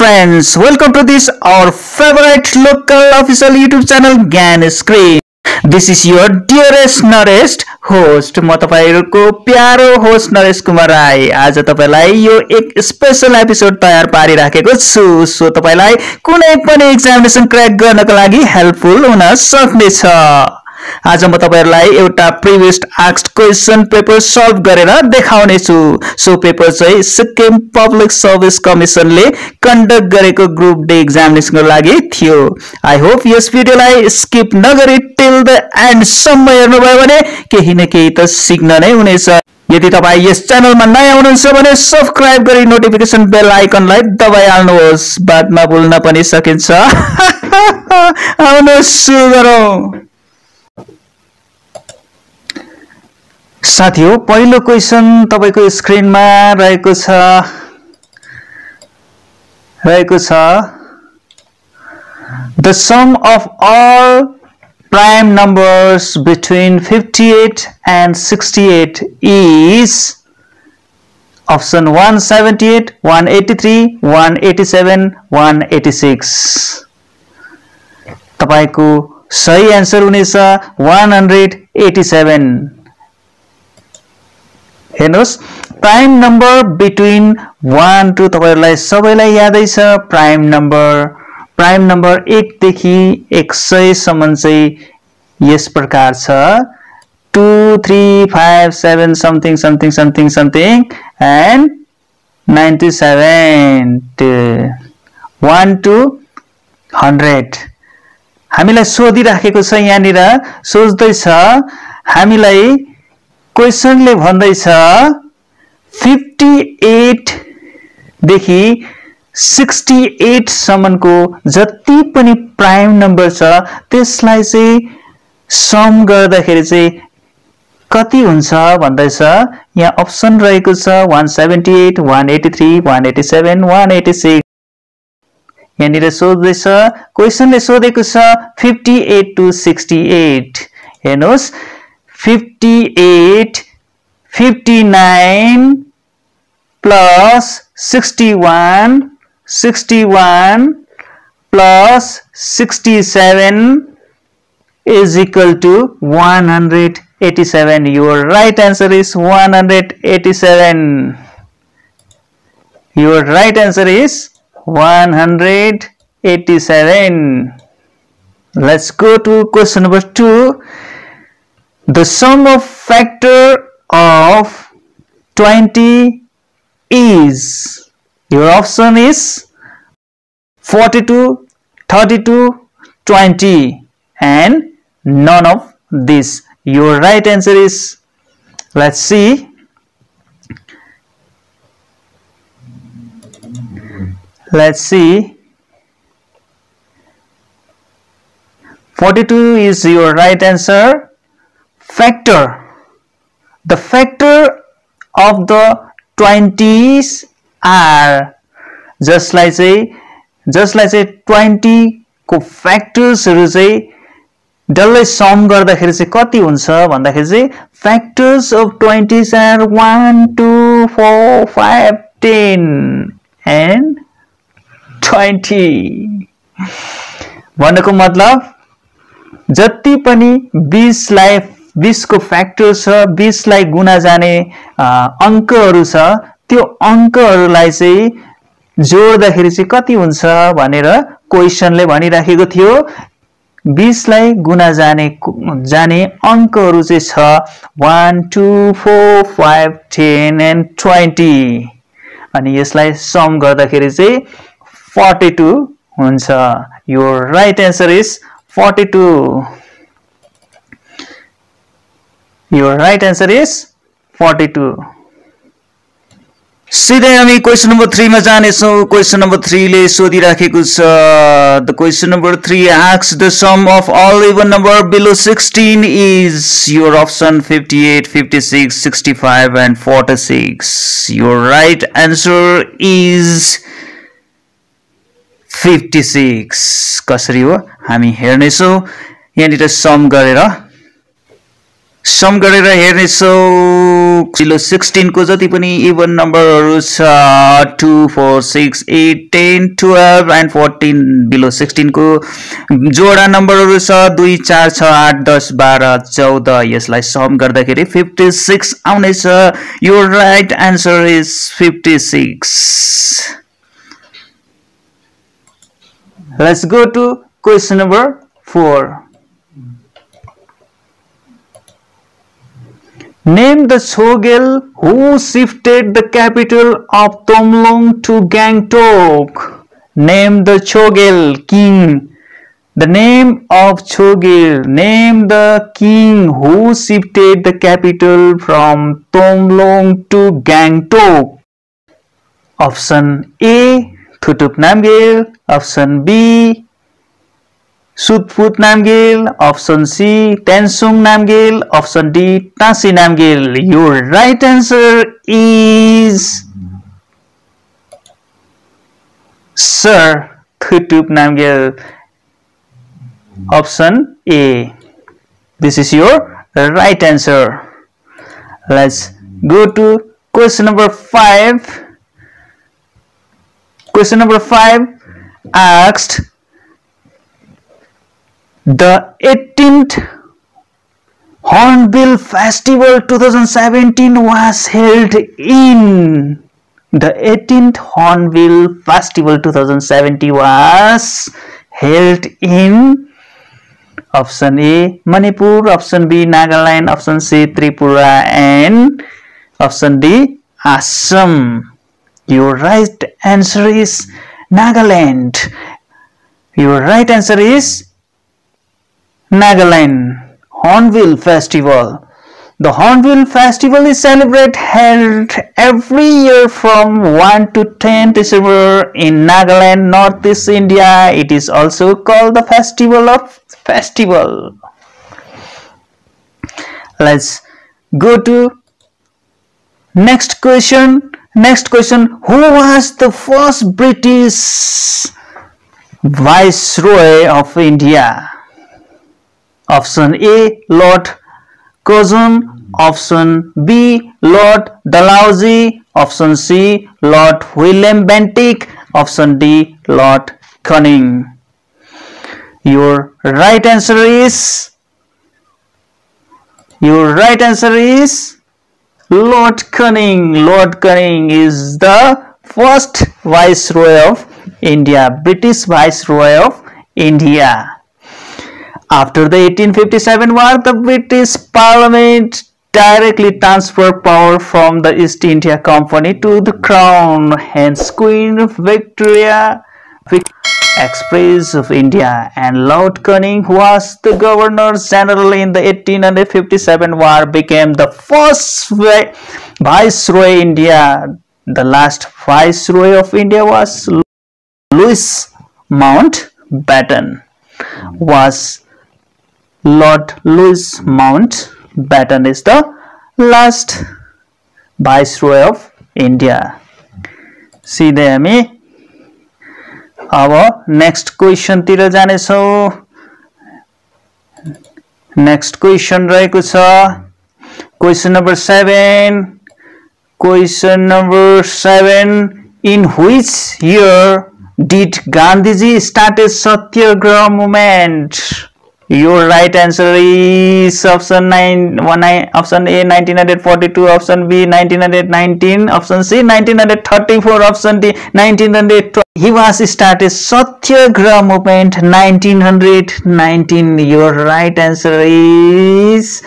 friends, welcome to this our favorite local official YouTube channel Gyan Screen. This is your dearest Naresh host. म तपाईहरुको प्यारो host Naresh Kumar Rai. आज तपाईलाई यो एक special episode तयार पारिराखेको छु। सो तपाईलाई कुनै पनि एक्जामिनेसन क्र्याक गर्नको लागि हेल्पफुल हुन सक्नेछ। आज म तपाईहरुलाई एउटा previous asked question paper solve गरेर देखाउने छु। सो पेपर चाहिँ सिक्किम पब्लिक सर्भिस कमिसनले कन्डक्ट गरेको ग्रुप डे एक्जामिनेसनको लागि थियो। आई होप यस भिडियोलाई स्किप नगरी टिल द एन्ड सम्म हेर्नुभयो भने केही न केही त सिक्न नै हुनेछ। यदि तपाई यस च्यानलमा नयाँ हुनुहुन्छ भने सब्स्क्राइब गरी नोटिफिकेसन बेल आइकनलाई दबाइहाल्नुहोस्। बादमा भुल्न पनि सकिन्छ। आउनुहोस् सुरु गरौँ। साथियों, पहिलो क्वेशन तपाईको स्क्रिनमा रहेको छ The sum of all prime numbers between 58 and 68 is option 178, 183, 187, 186. तपाईको सही आन्सर हुनेछ 187। हेर्नुस्, प्राइम नम्बर बिट्विन 1 to तपाईहरुलाई सबैलाई यादै छ प्राइम नम्बर 1 देखि 100 सम्म चाहिँ यस प्रकार छ 2 3 5 7 something something something something and 97 1 to 100। हामीलाई सोधिराखेको छ, यहाँनिर सोच्दै छ हामीलाई क्वेशनले भन्दैछ 58 देखि 68 सम्मको जति पनि प्राइम नम्बर छ त्यसलाई चाहिँ सम गर्दाखेरि चाहिँ कति हुन्छ भन्दैछ। यहाँ अप्सन रहेको छ 178, 183, 187, 186। यहाँनिर सोध्दैछ, क्वेशनले सोधेको छ 58 to 68। हेर्नुस्, 58, 59 plus 61, 61 plus 67 is equal to 187. Your right answer is 187. Your right answer is 187. Let's go to question number 2. The sum of factor of 20 is, your option is 42, 32, 20 and none of this. Your right answer is, let's see, let's see, 42 is your right answer. Factor, the factor of the 20s are जसलाई चाहिँ 20 को फ्याक्टर्सहरु चाहिँ डल्लै सम गर्दाखेरि चाहिँ कति हुन्छ भन्दाखेरि चाहिँ factors of 20s are 1 2 4 5 10 and 20। भन्नको मतलब जति पनि 20 को फ्याक्टर छ, 20 लाई गुना जाने अंकहरु छ, त्यो अंकहरुलाई चाहिँ जोड्दाखेरि चाहिँ कति हुन्छ भनेर क्वेशनले भनिराखेको थियो। 20 लाई गुना जाने अंकहरु चाहिँ छ 1 2 4 5 10 and 20 अनि यसलाई सम गर्दाखेरि चाहिँ 42 हुन्छ। Your right answer is 42. Your right answer is 42. सिधै हामी क्वेशन नम्बर 3 मा जानेछौं। क्वेशन नम्बर 3 ले सोधिराखेको छ, the question number 3 asks the sum of all even number below 16 is, your option 58, 56, 65 and 46. Your right answer is 56। कसरी हो हामी हेर्नेछौं। यहाँनिर सम गरेर सम गरेर हेर्नेछौ बिलो 16 को जति पनि इभन नम्बरहरू छ 2 4 6 8 10 12 एन्ड 14 बिलो 16 को जोडा नम्बरहरू छ 2 4 6 8 10 12 14 यसलाई सम गर्दाखेरि 56 आउनेछ your right answer is 56 Let's go to question number 4. Name the Chogyal who shifted the capital of Tomlong to Gangtok. Name the Chogyal king. The name of Chogyal. Name the king who shifted the capital from Tomlong to Gangtok. Option A. Thutup Namgyel. Option B. Sutphut Namgyel. Option C. Tensung Namgyel. Option D. Tasi Namgyel. Your right answer is Sir Thutup Namgyel. Option A. This is your right answer. Let's go to question number 5. Question number 5 asked the 18th Hornbill Festival 2017 was held in. The 18th Hornbill Festival 2017 was held in. Option A Manipur, Option B Nagaland, Option C Tripura, and Option D Assam. Your right answer is Nagaland. Your right answer is Nagaland. Hornbill Festival. The Hornbill Festival is held every year from 1 to 10 December in Nagaland, Northeast India. It is also called the Festival of Festival. Let's go to next question. Next question, who was the first British Viceroy of India? Option A, Lord Curzon. Option B, Lord Dalhousie. Option C, Lord William Bentinck. Option D, Lord Canning. Your right answer is Lord Canning. Lord Canning is the first Viceroy of India, British Viceroy of India. After the 1857 war, the British Parliament directly transferred power from the East India Company to the Crown. Hence, Queen Victoria Express of India and Lord Canning, who was the Governor General in the 1857 war, became the first Viceroy India. The last Viceroy of India was Louis Mountbatten. Lord Louis Mountbatten is the last Viceroy of India. See there me. अब next question तिर जानेछौ next question रहेको छ question number 7 in which year did Gandhiji started Satyagraha movement? Your right answer is option A 1942, option B 1919, option C 1934, option D 1912. He was started Satyagraha movement 1919. Your right answer is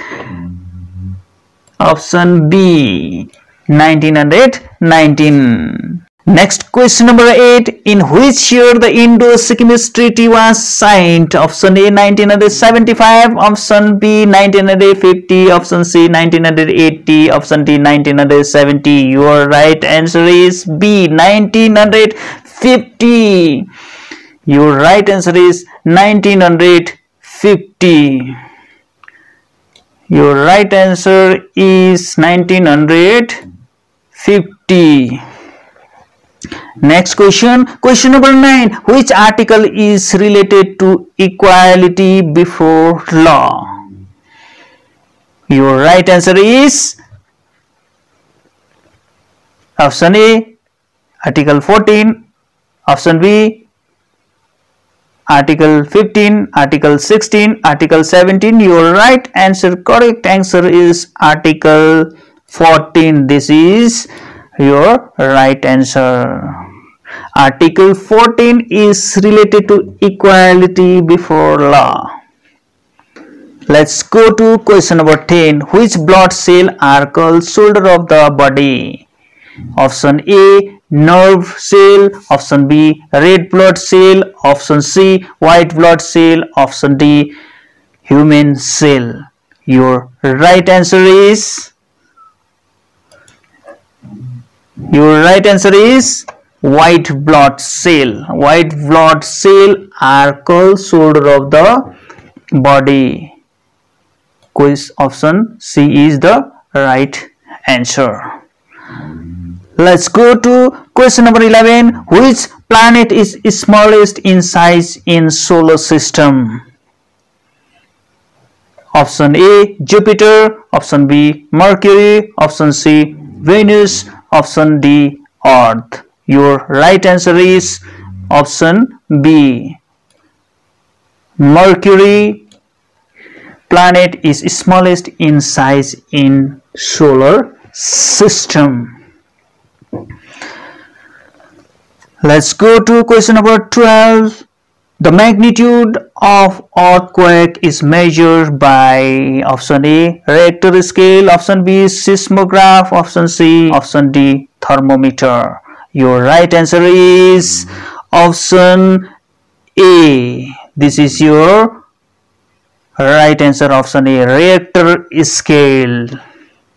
option B 1919. Next question number 8. In which year the Indo-Sikkimese Treaty was signed? Option A 1975, option B 1950, option C 1980, option D 1970. Your right answer is B 1950. Your right answer is 1950. Your right answer is 1950. Next question, question number 9. Which article is related to equality before law? Your right answer is option A, Article 14, option B, Article 15, Article 16, Article 17. Your right answer, correct answer is Article 14. This is your right answer. Article 14 is related to equality before law. Let's go to question number 10. Which blood cell are called shoulder of the body? Option A, nerve cell. Option B, red blood cell. Option C, white blood cell. Option D, human cell. Your right answer is white blood cell. White blood cell are called shoulder of the body. Option C is the right answer. Let's go to question number 11. Which planet is smallest in size in solar system? Option A, Jupiter. Option B, Mercury. Option C, Venus. Option D, Earth. Your right answer is option B, Mercury. Planet is smallest in size in solar system. Let's go to question number 12. The magnitude of earthquake is measured by option A, Richter scale. Option B, seismograph. Option C, option D, thermometer. Your right answer is option A. This is your right answer, option A, Richter scale.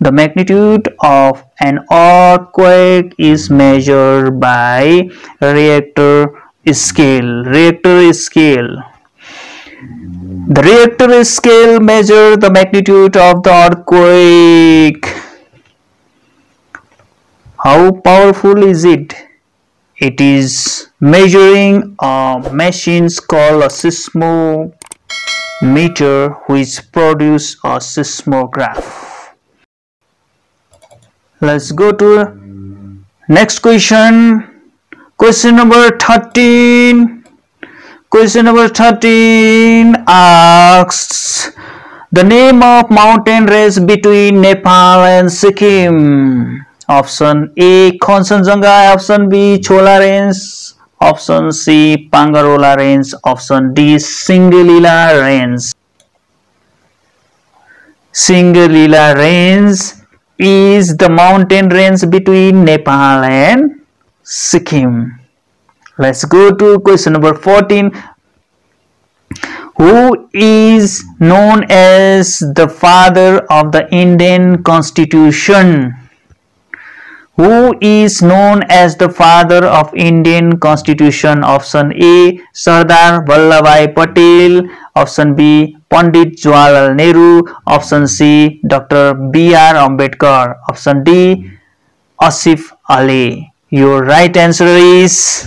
The magnitude of an earthquake is measured by Richter scale. Richter scale. The Richter scale measures the magnitude of the earthquake. How powerful is it? It is measuring a machine called a seismometer, which produce a seismograph. Let's go to next question. Question number 13. Question number 13 asks the name of mountain range between Nepal and Sikkim. Option A, Kanchenjunga. Option B, Chola Range. Option C, Pangarola Range. Option D, Singalila Range. Singalila Range is the mountain range between Nepal and Sikkim. Let's go to question number 14. Who is known as the father of the Indian Constitution? Who is known as the father of Indian Constitution? Option A, Sardar Vallabhbhai Patel. Option B, Pandit Jawaharlal Nehru. Option C, Dr. B.R. Ambedkar. Option D, Asif Ali. Your right answer is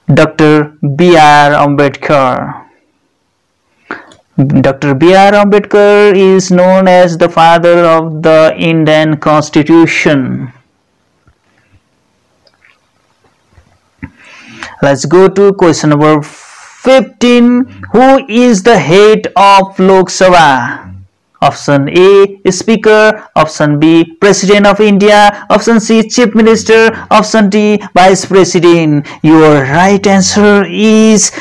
Dr. B.R. Ambedkar. Dr. B.R. Ambedkar is known as the father of the Indian Constitution. Let's go to question number 15. Who is the head of Lok Sabha? Option A, Speaker. Option B, President of India. Option C, Chief Minister. Option D, Vice President. Your right answer is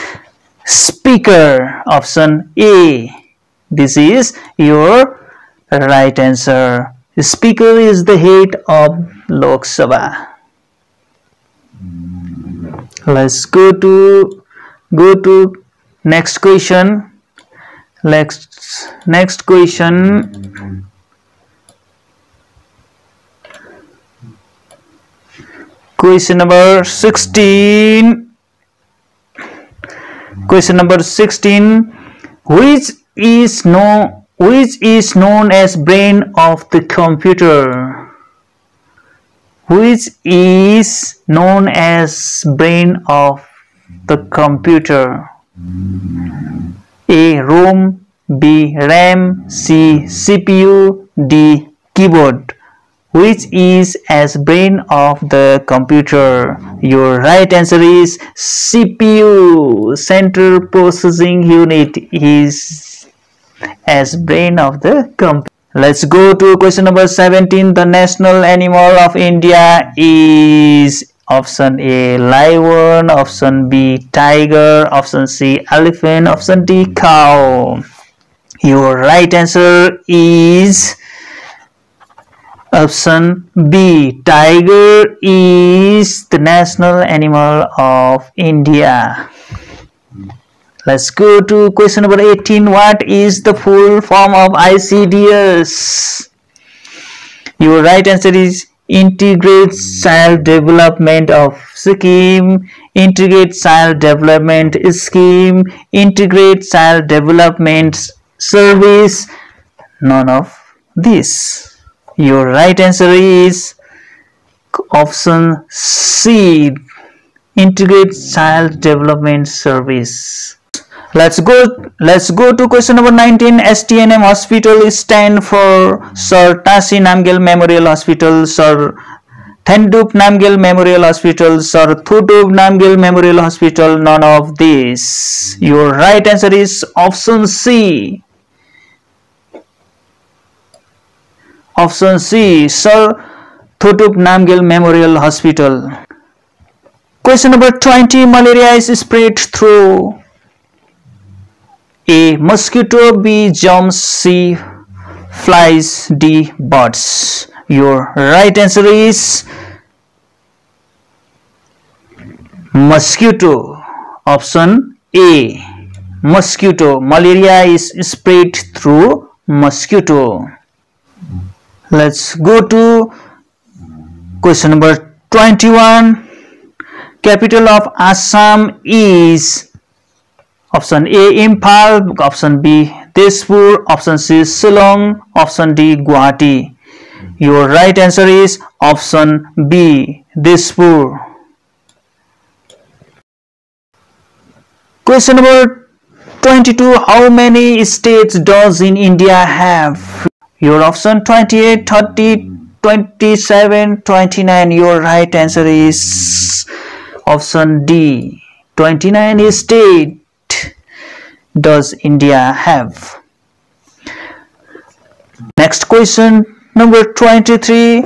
Speaker. Option A. This is your right answer. Speaker is the head of Lok Sabha. Let's go to next question. Next question. Question number 16. Question number 16. Which is known as brain of the computer? Which is known as brain of the computer? A. ROM, B. RAM, C. CPU, D. keyboard. Which is as brain of the computer? Your right answer is CPU, Central Processing Unit, is as brain of the computer. Let's go to question number 17. The national animal of India is option A lion, option B tiger, option C elephant, option D cow. Your right answer is option B. Tiger is the national animal of India. Let's go to question number 18. What is the full form of ICDS? Your right answer is Integrated Child Development of Scheme, Integrated Child Development Scheme, Integrated Child Development Service. None of this. Your right answer is option C, Integrated Child Development Service. Let's go to question number 19. STNM Hospital stand for Sir Tasi Namgyal Memorial Hospital, Sir Thenduk Namgyal Memorial Hospital, Sir Thuduk Namgyal Memorial Hospital. None of these. Your right answer is option C. Option C, Sir Thuduk Namgyal Memorial Hospital. Question number 20. Malaria is spread through A. Mosquito, B. Germs, C. Flies, D. Birds. Your right answer is mosquito. Option A. Mosquito. Malaria is spread through mosquito. Let's go to question number 21. Capital of Assam is option A. Imphal, option B. Tezpur, option C. Shillong, option D. Guwahati. Your right answer is option B. Tezpur. Question number 22. How many states does in India have? Your option 28, 30, 27, 29. Your right answer is option D. 29 states does India have. Next question, number 23.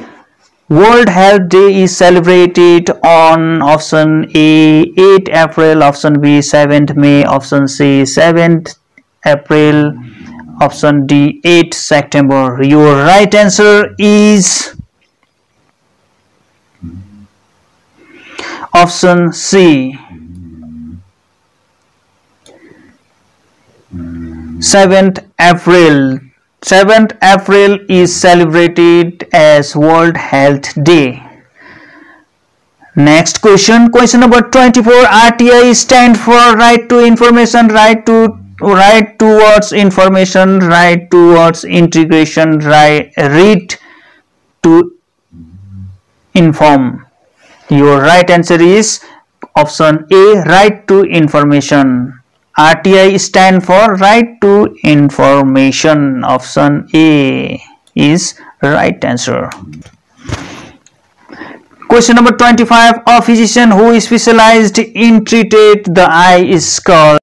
World Health Day is celebrated on option A 8 April, option B 7th May, option C 7th April, option D 8 September. Your right answer is option C 7th April. 7th April is celebrated as World Health Day. Next question, question number 24. RTI stand for Right to Information, Right towards Information, Right towards Integration, Read to Inform. Your right answer is option A, Right to Information. RTI stand for Right to Information. Option A is right answer. Question number 25. A physician who is specialized in treated the eye is called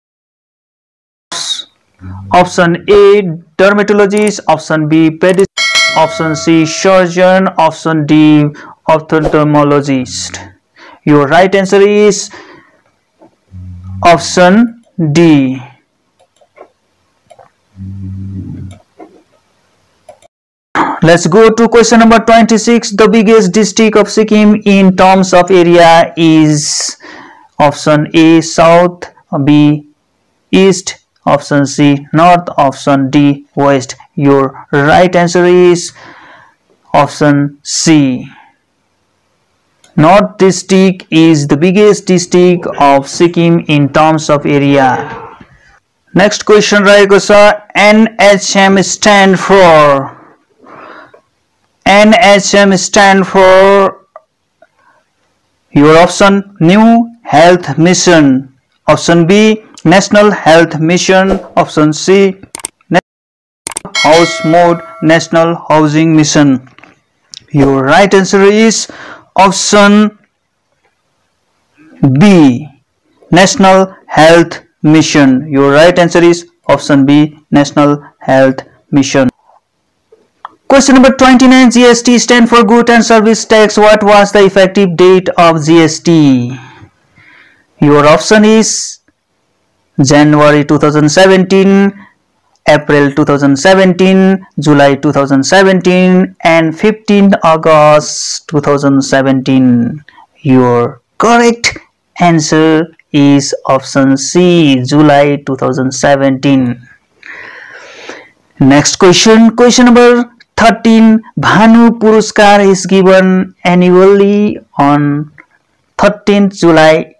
option A, dermatologist, option B, pediatrician, option C, surgeon, option D, ophthalmologist. Your right answer is option D. Let's go to question number 26. The biggest district of Sikkim in terms of area is option A, South, B, East, option C, North, option D, West. Your right answer is option C. North district is the biggest district of Sikkim in terms of area. Next question रहेको छ NHM stand for your option New Health Mission, option B National Health Mission. Option C. House Mode, National Housing Mission. Your right answer is option B, National Health Mission. Your right answer is option B, National Health Mission. Question number 29. GST stand for Good and Service Tax. What was the effective date of GST? Your option is January 2017, April 2017, July 2017, and 15th August 2017. Your correct answer is option C, July 2017. Next question. Question number 13. Bhanu Puruskar is given annually on 13th July.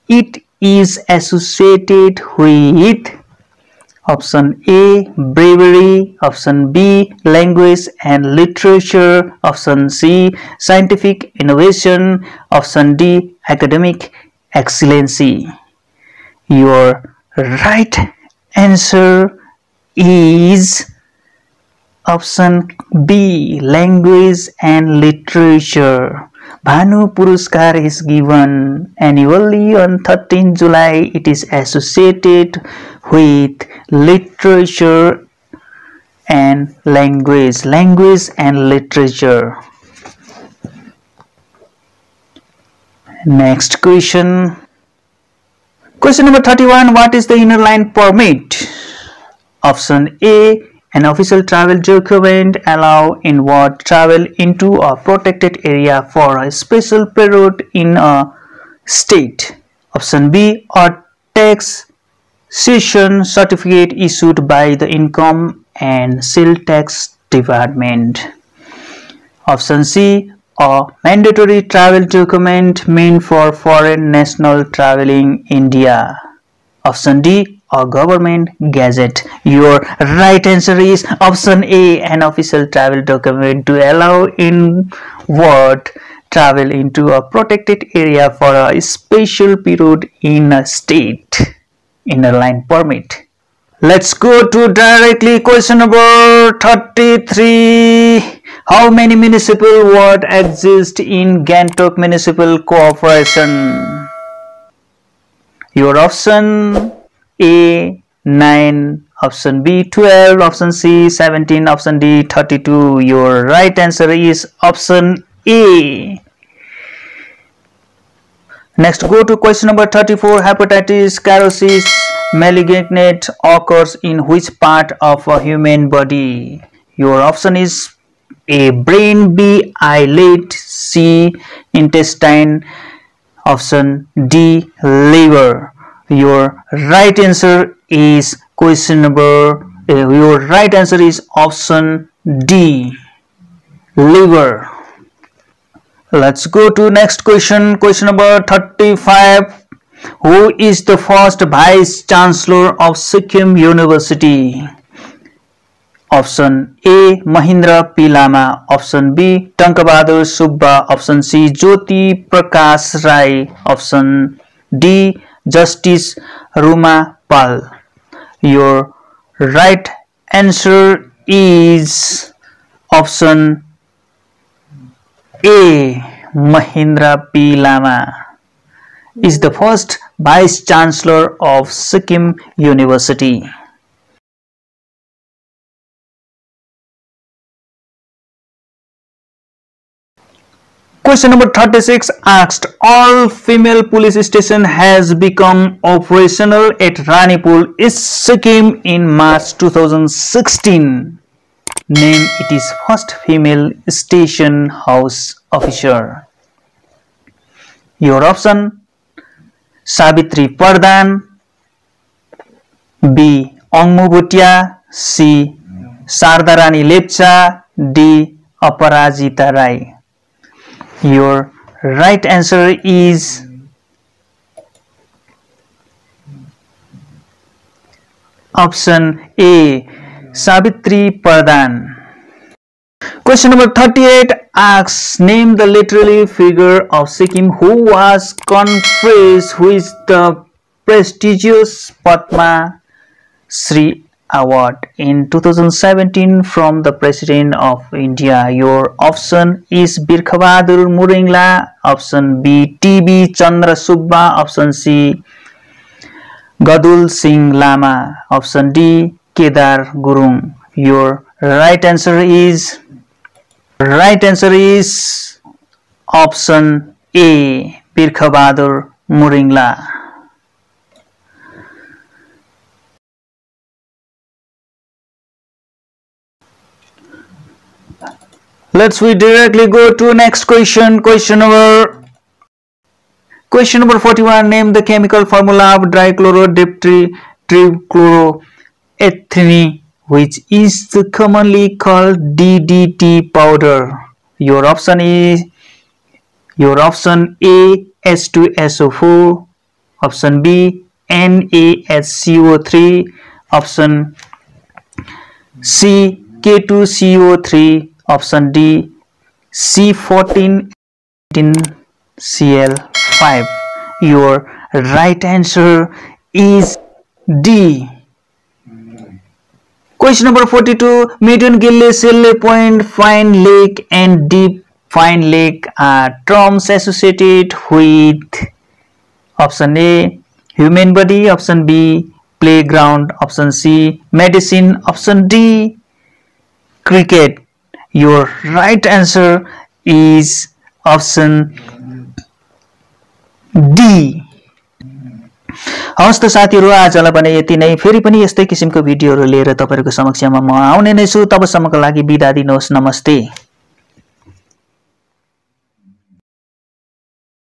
It is associated with option A, bravery, option B, language and literature, option C, scientific innovation, option D, academic excellency. Your right answer is option B, language and literature. Bhanu Puruskar is given annually on 13 July. It is associated with literature and language and literature. Next question. Question number 31. What is the inner line permit? Option A, an official travel document allow inward travel into a protected area for a special period in a state. Option B, a taxation certificate issued by the Income and Sales Tax Department. Option C, a mandatory travel document meant for foreign national traveling India. Option D, a government gazette. Your right answer is option A, an official travel document to allow inward travel into a protected area for a special period in a state. Inner line permit. Let's go to directly question number 33. How many municipal wards exist in Gangtok Municipal Corporation? Your option A, 9, option B, 12, option C, 17, option D, 32. Your right answer is option A. Next, go to question number 34. Hepatitis cirrhosis malignant occurs in which part of a human body? Your option is A, brain, B, eyelid, C, intestine, option D, liver. Your right answer is your right answer is option D, liver. Let's go to next question. Question number 35. Who is the first Vice Chancellor of Sikkim University? Option A, Mahindra P. Lama. Option B, Tankabahadur Subba. Option C, Jyoti Prakash Rai. Option D, Justice Ruma Pal. Your right answer is option A, Mahindra P. Lama is the first Vice Chancellor of Sikkim University. Question number 36 asked, all female police station has become operational at Ranipur, Sikkim in March 2016. Name its first female station house officer. Your option: Savitri Pradhan, B. Ongmu Bhutia, C. Sardharani Lepcha, D. Aparajita Rai. Your right answer is option A, Savitri Pradhan. Question number 38 asks, name the literary figure of Sikkim who was conferred with the prestigious Padma Shri Award in 2017 from the President of India? Your option is Birkha Bahadur Muringla, option B TB Chandra Subba, option C Gadul Singh Lama, option D Kedar Gurung. Your right answer is option A Birkha Bahadur Muringla. Let's we directly go to next question. Question number 41. Name the chemical formula of trichloroethylene, which is commonly called DDT powder. Your option A H2SO4, option B NaHCO3, option C K2CO3, option D C14Cl5. Your right answer is D. Question number 42. Median Gilly, Sille Point, Fine Lake and Deep Fine Lake are terms associated with option A human body, option B playground, option C medicine, option D cricket. Your right answer is option D. हवस् त साथीहरु, आजलाई भने यति नै। फेरि पनि यस्तै किसिमको भिडियोहरु लिएर तपाईहरुको समक्षमा म आउने नै छु। तबसम्मको लागि बिदा दिनुहोस्। नमस्ते।